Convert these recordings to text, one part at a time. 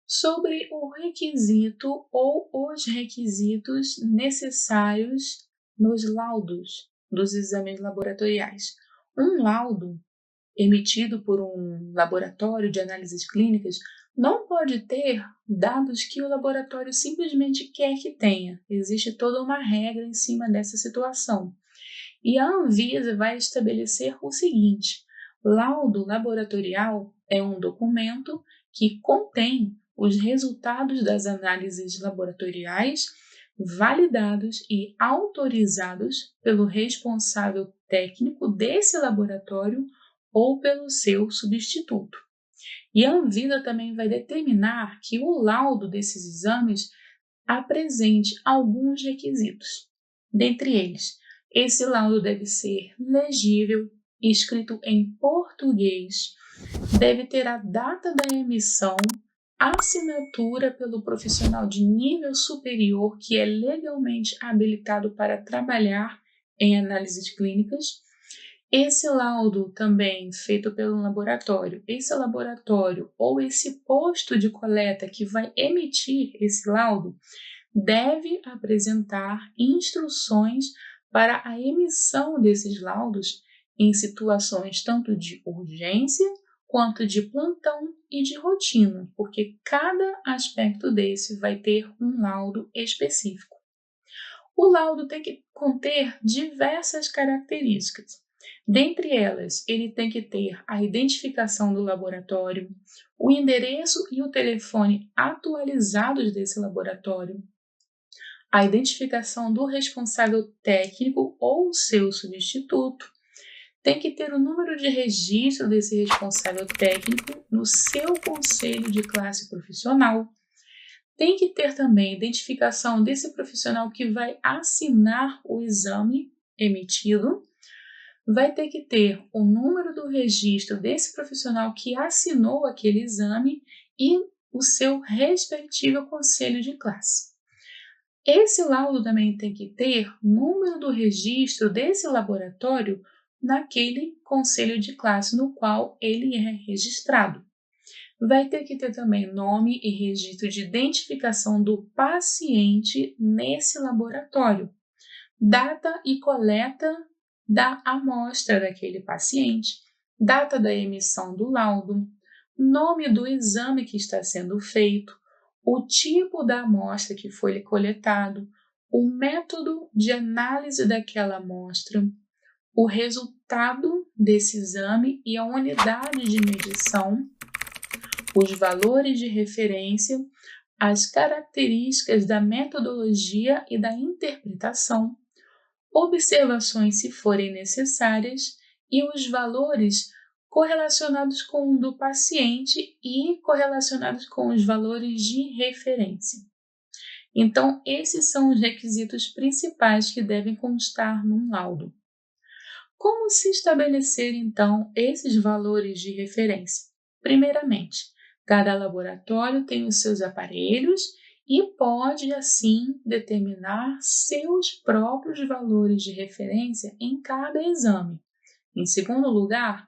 Sobre o requisito ou os requisitos necessários nos laudos dos exames laboratoriais. Um laudo emitido por um laboratório de análises clínicas não pode ter dados que o laboratório simplesmente quer que tenha. Existe toda uma regra em cima dessa situação. E a Anvisa vai estabelecer o seguinte: laudo laboratorial é um documento que contém os resultados das análises laboratoriais validados e autorizados pelo responsável técnico desse laboratório ou pelo seu substituto. E a Anvisa também vai determinar que o laudo desses exames apresente alguns requisitos. Dentre eles, esse laudo deve ser legível, escrito em português, deve ter a data da emissão, assinatura pelo profissional de nível superior que é legalmente habilitado para trabalhar em análises clínicas. Esse laudo também feito pelo laboratório, esse laboratório ou esse posto de coleta que vai emitir esse laudo deve apresentar instruções para a emissão desses laudos em situações tanto de urgência quanto de plantão e de rotina, porque cada aspecto desse vai ter um laudo específico. O laudo tem que conter diversas características. Dentre elas, ele tem que ter a identificação do laboratório, o endereço e o telefone atualizados desse laboratório, a identificação do responsável técnico ou seu substituto, tem que ter o número de registro desse responsável técnico no seu conselho de classe profissional, tem que ter também a identificação desse profissional que vai assinar o exame emitido, vai ter que ter o número do registro desse profissional que assinou aquele exame e o seu respectivo conselho de classe. Esse laudo também tem que ter número do registro desse laboratório naquele conselho de classe no qual ele é registrado. Vai ter que ter também nome e registro de identificação do paciente nesse laboratório, data e coleta da amostra daquele paciente, data da emissão do laudo, nome do exame que está sendo feito, o tipo da amostra que foi coletado, o método de análise daquela amostra, o resultado desse exame e a unidade de medição, os valores de referência, as características da metodologia e da interpretação, observações se forem necessárias e os valores correlacionados com o do paciente e correlacionados com os valores de referência. Então, esses são os requisitos principais que devem constar num laudo. Como se estabelecer, então, esses valores de referência? Primeiramente, cada laboratório tem os seus aparelhos e pode, assim, determinar seus próprios valores de referência em cada exame. Em segundo lugar,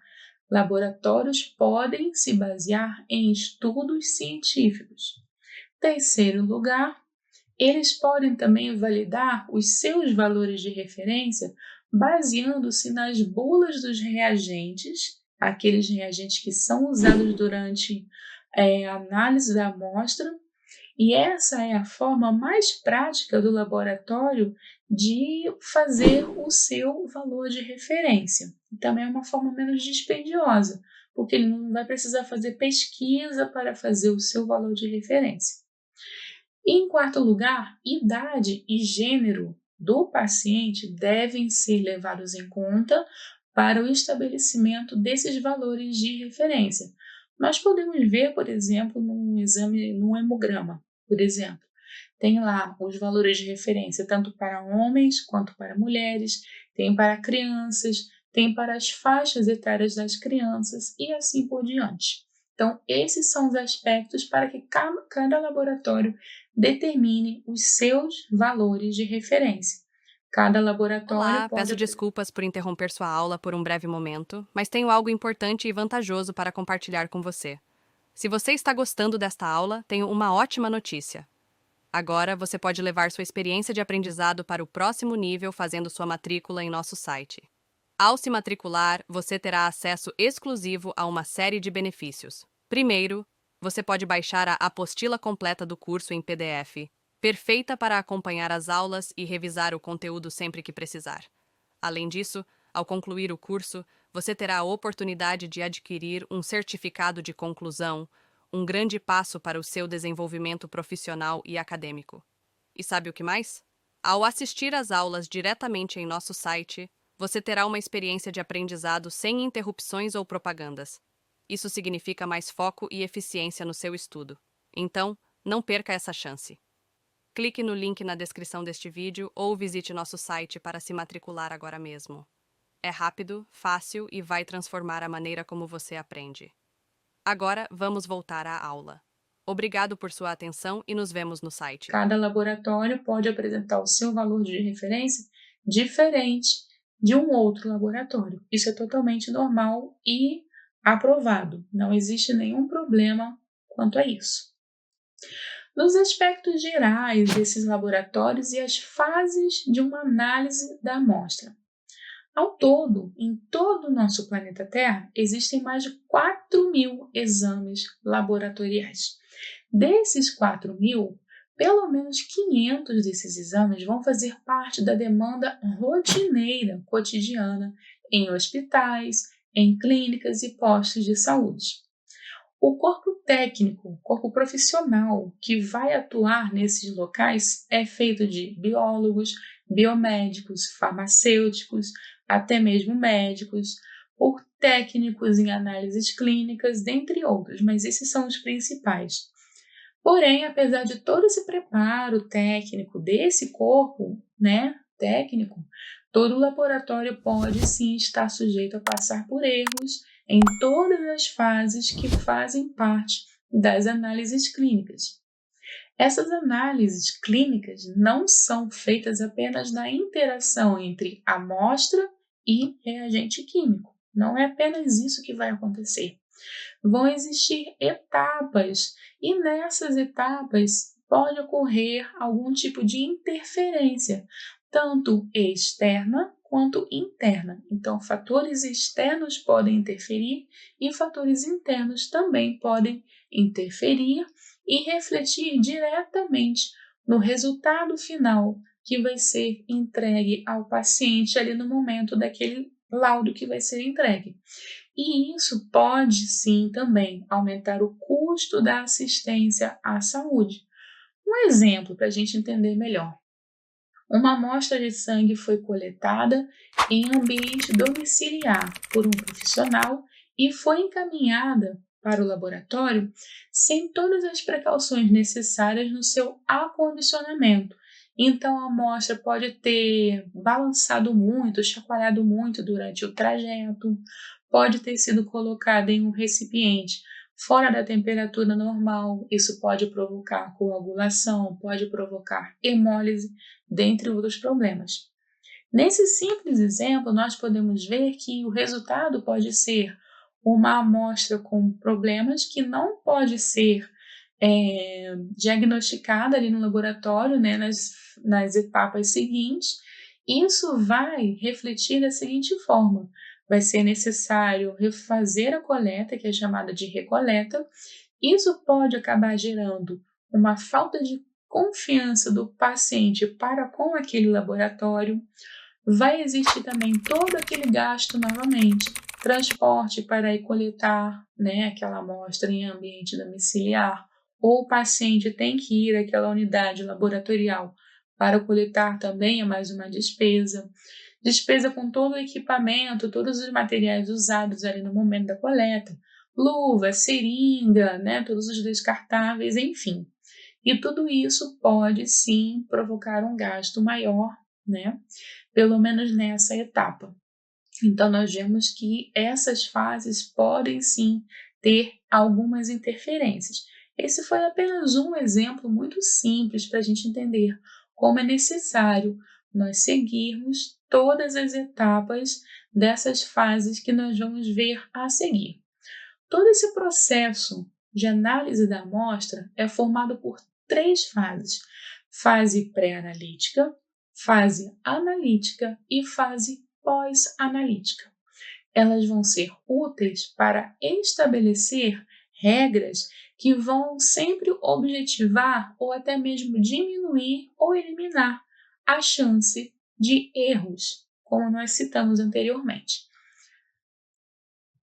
laboratórios podem se basear em estudos científicos. Terceiro lugar, eles podem também validar os seus valores de referência baseando-se nas bulas dos reagentes, aqueles reagentes que são usados durante a análise da amostra, e essa é a forma mais prática do laboratório de fazer o seu valor de referência. Também é uma forma menos dispendiosa, porque ele não vai precisar fazer pesquisa para fazer o seu valor de referência. Em quarto lugar, idade e gênero do paciente devem ser levados em conta para o estabelecimento desses valores de referência. Nós podemos ver, por exemplo, num exame, num hemograma, por exemplo, tem lá os valores de referência tanto para homens quanto para mulheres, tem para crianças, tem para as faixas etárias das crianças e assim por diante. Então, esses são os aspectos para que cada laboratório determine os seus valores de referência. Cada laboratório Olá, pode. peço desculpas por interromper sua aula por um breve momento, mas tenho algo importante e vantajoso para compartilhar com você. Se você está gostando desta aula, tenho uma ótima notícia. Agora você pode levar sua experiência de aprendizado para o próximo nível fazendo sua matrícula em nosso site. Ao se matricular, você terá acesso exclusivo a uma série de benefícios. Primeiro, você pode baixar a apostila completa do curso em PDF, perfeita para acompanhar as aulas e revisar o conteúdo sempre que precisar. Além disso, ao concluir o curso, você terá a oportunidade de adquirir um certificado de conclusão, um grande passo para o seu desenvolvimento profissional e acadêmico. E sabe o que mais? Ao assistir às aulas diretamente em nosso site, você terá uma experiência de aprendizado sem interrupções ou propagandas. Isso significa mais foco e eficiência no seu estudo. Então, não perca essa chance. Clique no link na descrição deste vídeo ou visite nosso site para se matricular agora mesmo. É rápido, fácil e vai transformar a maneira como você aprende. Agora, vamos voltar à aula. Obrigado por sua atenção e nos vemos no site. Cada laboratório pode apresentar o seu valor de referência diferente de um outro laboratório. Isso é totalmente normal e aprovado. Não existe nenhum problema quanto a isso. Nos aspectos gerais desses laboratórios e as fases de uma análise da amostra. Ao todo, em todo o nosso planeta Terra, existem mais de 4.000 exames laboratoriais. Desses 4.000, pelo menos 500 desses exames vão fazer parte da demanda rotineira, cotidiana, em hospitais, em clínicas e postos de saúde. O corpo técnico, corpo profissional que vai atuar nesses locais é feito de biólogos, biomédicos, farmacêuticos, até mesmo médicos, por técnicos em análises clínicas, dentre outros, mas esses são os principais. Porém, apesar de todo esse preparo técnico desse corpo, técnico, todo laboratório pode sim estar sujeito a passar por erros em todas as fases que fazem parte das análises clínicas. Essas análises clínicas não são feitas apenas na interação entre amostra e reagente químico. Não é apenas isso que vai acontecer. Vão existir etapas e nessas etapas pode ocorrer algum tipo de interferência, tanto externa quanto interna. Então, fatores externos podem interferir e fatores internos também podem interferir e refletir diretamente no resultado final que vai ser entregue ao paciente ali no momento daquele laudo que vai ser entregue. E isso pode sim também aumentar o custo da assistência à saúde. Um exemplo para a gente entender melhor. Uma amostra de sangue foi coletada em ambiente domiciliar por um profissional e foi encaminhada para o laboratório sem todas as precauções necessárias no seu acondicionamento. Então a amostra pode ter balançado muito, chacoalhado muito durante o trajeto, pode ter sido colocada em um recipiente fora da temperatura normal, isso pode provocar coagulação, pode provocar hemólise, dentre outros problemas. Nesse simples exemplo, nós podemos ver que o resultado pode ser uma amostra com problemas que não pode ser diagnosticada ali no laboratório, nas etapas seguintes. Isso vai refletir da seguinte forma: vai ser necessário refazer a coleta, que é chamada de recoleta. Isso pode acabar gerando uma falta de confiança do paciente para com aquele laboratório. Vai existir também todo aquele gasto novamente, transporte para ir coletar aquela amostra em ambiente domiciliar, ou o paciente tem que ir àquela unidade laboratorial para coletar também é mais uma despesa. Despesa com todo o equipamento, todos os materiais usados ali no momento da coleta, luva, seringa, todos os descartáveis, enfim. E tudo isso pode sim provocar um gasto maior, pelo menos nessa etapa. Então, nós vemos que essas fases podem sim ter algumas interferências. Esse foi apenas um exemplo muito simples para a gente entender como é necessário nós seguirmos todas as etapas dessas fases que nós vamos ver a seguir. Todo esse processo de análise da amostra é formado por 3 fases: fase pré-analítica, fase analítica e fase pós-analítica. Elas vão ser úteis para estabelecer regras que vão sempre objetivar ou até mesmo diminuir ou eliminar a chance de erros, como nós citamos anteriormente.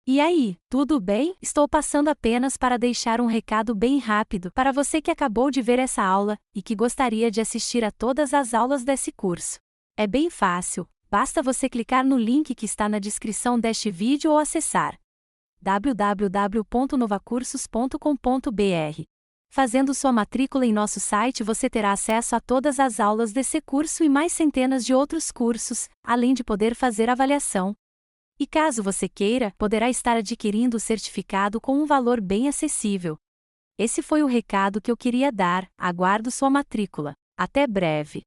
E aí, tudo bem? Estou passando apenas para deixar um recado bem rápido para você que acabou de ver essa aula e que gostaria de assistir a todas as aulas desse curso. É bem fácil, basta você clicar no link que está na descrição deste vídeo ou acessar www.novacursos.com.br. Fazendo sua matrícula em nosso site, você terá acesso a todas as aulas desse curso e mais centenas de outros cursos, além de poder fazer avaliação. E caso você queira, poderá estar adquirindo o certificado com um valor bem acessível. Esse foi o recado que eu queria dar. Aguardo sua matrícula. Até breve!